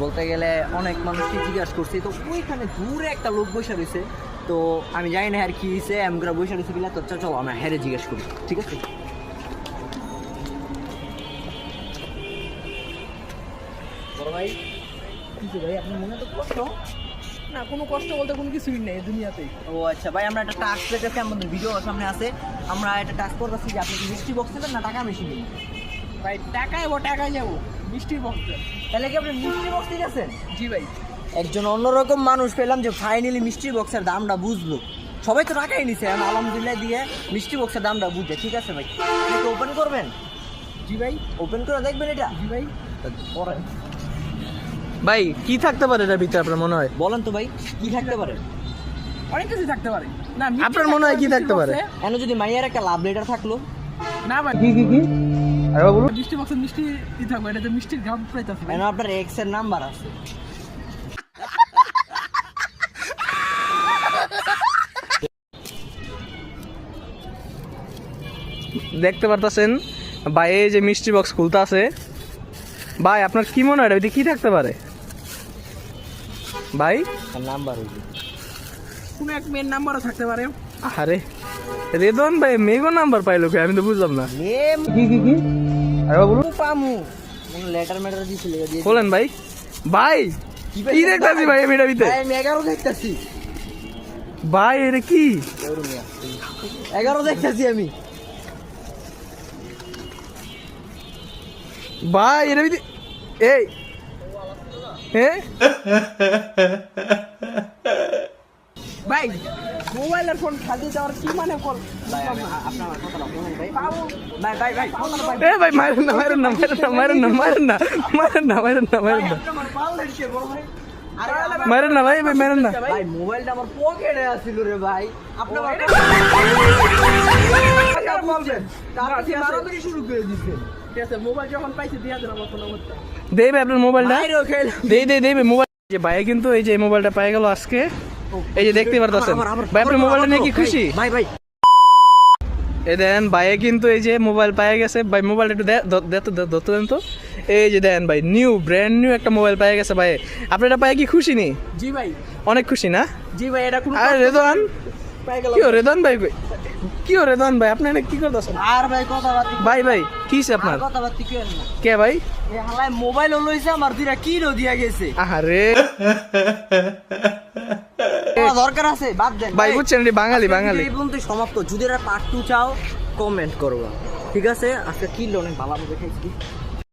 বলতে গেলে অনেক মানুষকে জিজ্ঞাসা করছি, তো ওইখানে দূরে একটা লোক বসে রয়েছে, তো আমি জানি না আর কি হয়েছে, আমরা বসে রয়েছে কিনা, তো চলো আমরা হেরে জিজ্ঞেস করি, ঠিক আছে? বড় ভাই, কিছু ভাই আপনার মনে তো কষ্ট? না, কোনো কষ্ট বলতে কোনো কিছুই নেই দুনিয়াতে। ও আচ্ছা ভাই, আমরা একটা টাস্ক পেতেছি, আমাদের ভিডিও সামনে আছে, আমরা একটা টাস্ক করতেছি যে আপনি কি মিষ্টি বক্স নেবেন না টাকা মেশিন নেবেন? ভাই টাকায় যাবো মিষ্টির বক্সে। তাহলে কি আপনি মিষ্টি বক্স ঠিক আছেন? জি ভাই। একজন অন্যরকম মানুষ পেলাম যে ফাইনালি মিষ্টি বক্সের দামটা বুঝলো। সবাই তো টাকাই নিছে, আলহামদুলিল্লাহ দিয়ে মিষ্টি বক্সের দামটা বুঝে। ঠিক আছে ভাই, আপনি ওপেন করবেন? জি ভাই। ওপেন করে দেখবেন এটা? জি ভাই। করেন। ভাই কি থাকতে পারে এটার ভিতরে আপনার মনে হয়? বলেন তো ভাই, কি থাকতে পারে? অনেক কিছু থাকতে পারে। না, আপনার মনে হয় কি থাকতে পারে? কেন যদি মাইয়ার একটা লাভ লেটার থাকলো? না ভাই, কি আরে বলুন। মিষ্টি বক্সে মিষ্টি ই থাকবে, এটাতে মিষ্টির ঘাম পাইতেছে। কেন আপনার এক্স এর নাম্বার আছে? দেখতে পারতেছেন ভাই এই যে মিষ্টি বক্স খুলতে আছে। ভাই আপনার কি মনে হয় এটা কি থাকতে পারে ভাই? নাম্বার হইছে, কোনো এক মেয়ের নাম্বারও থাকতে পারে। আরে রেদন ভাই মেগো নাম্বার পাইলো কি? আমি তো বুঝলাম না। নেম কি আরে বলুন। পামু কোন লেটার মেটার দিছিল দিয়ে বলেন ভাই। ভাই কি দেখতাছি ভাই আমি এটার ভিতরে? ভাই আমি 11 দেখতাছি ভাই এটা কি? 11 দেখতাছি আমি। ভাই এর ভিতরে এই হ্যাঁ ভাই মোবাইলের ফোন খালি যাওয়ার কি মানে কল? ভাই আপনার কথাটা বলেন ভাই। ভাই ভাই এ ভাই মারেন না মারেন না মারেন না মারেন না মারেন না মারেন না মারেন না মারেন না আমার পাল ধরছে বড় ভাই। আরে মারেন না ভাই ভাই মারেন না। ভাই মোবাইলটা আমার পকেটে আছিল রে ভাই। আপনি বলবেন তারপরে মারামারি শুরু করে দিবেন। ঠিক আছে, মোবাইল যখন পাইছি দিয়া দেন আমার ফোন নাম্বারটা। দেই ভাই আপনার মোবাইলটা বাইরেও খেলে দেই ভাই মোবাইল। যে ভাই কিন্তু এই যে মোবাইলটা পেয়ে গেল আজকে, এই যে দেখতে পারতেছেন ভাই আপনার মোবাইলটা নিয়ে কি খুশি? ভাই ভাই এই দেন ভাইয়ে কিন্তু এই যে মোবাইল পেয়ে গেছে। ভাই মোবাইলটা একটু ধরতে দেন তো। এই যে দেন ভাই ব্র্যান্ড নিউ একটা মোবাইল পেয়ে গেছে ভাই। আপনি এটা পায়ে কি খুশি নি? জি ভাই। অনেক খুশি না? জি ভাই, এটা কোনো আরে রেদন পাই গেল। কি রেদন ভাই কি রেদন ভাই আপনি এটা কি করতেছেন? আর ভাই কথাবার্তা ভাই কি হইছে আপনার? কথাবার্তা কি না কে ভাই? এই হালাই মোবাইল লইছে আমার দুইটা কিলো দিয়া গেছে। আরে দরকার আছে বাদ দেন ভাই বুঝছেন এটি বাঙালি এই পর্যন্ত সমাপ্ত। যদি এরা পার্ট 2 চাও কমেন্ট করবা, ঠিক আছে? আজকে কিলো অনেক ভালো দেখাইছি।